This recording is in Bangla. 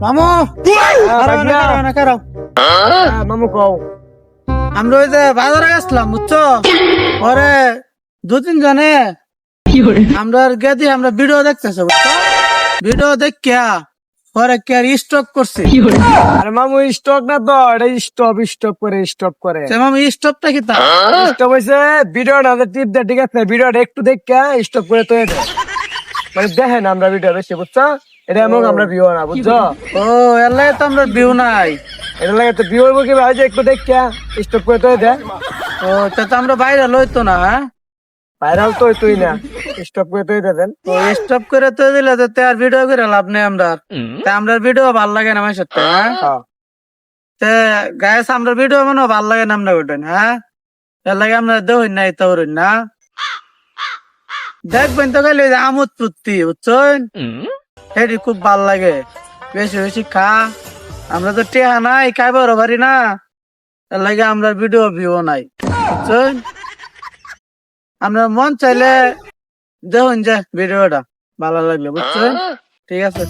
মামু মামু কও আমরা ওই যে বাজারে গেছিলাম বুঝছো, পরে 2-3 জনে আমরা গেদি আমরা ভিডিও দেখতেছে বুঝছো, ভিডিও দেখিয়া পরে কে স্টক করছে। আরে মামু স্টক না তো, এটা স্টপ করে সে মামু স্টপটা কি তা? স্টপ হয়েছে ভিডিওটা টিপ দেয়, ঠিক আছে ভিডিওটা একটু দেখে স্টপ করে তো দেয়, মানে দেখেন আমরা ভিডিও বেশি বুঝছো, এটা এমন আমরা ভিউ না বুঝছো, ও এর লাগে তো আমরা ভিউ নাই। এটা লাগে তো ভিউ হইব কি ভাই, যে একটু দেখে স্টপ করে তো দেয়। ও তা তো আমরা বাইরে লইতো না। হ্যাঁ ভাইরাল তো তুই না, স্টপ করে তো দেন। ও স্টপ করে তো দিলে তো তে আর ভিডিও করে লাভ নেই আমরা। তা আমরা ভিডিও ভাল লাগে না আমার সাথে। হ্যাঁ হ্যাঁ তে গায়ে আমরা ভিডিও মনে ভাল লাগে না আমরা ওঠেন। হ্যাঁ এর লাগে আমরা দেহই নাই তো না, দেখবেন তো গেলে আমোদ ফুর্তি বুঝছেন, এটি খুব ভাল লাগে। বেশি বেশি খা, আমরা তো টেহা নাই খাইবার পারি না, এর লাগে আমরা ভিডিও ভিউ নাই বুঝছেন। আমরা মন চাইলে দেখুন যে ভিডিওটা ভালো লাগলো বুঝছেন, ঠিক আছে।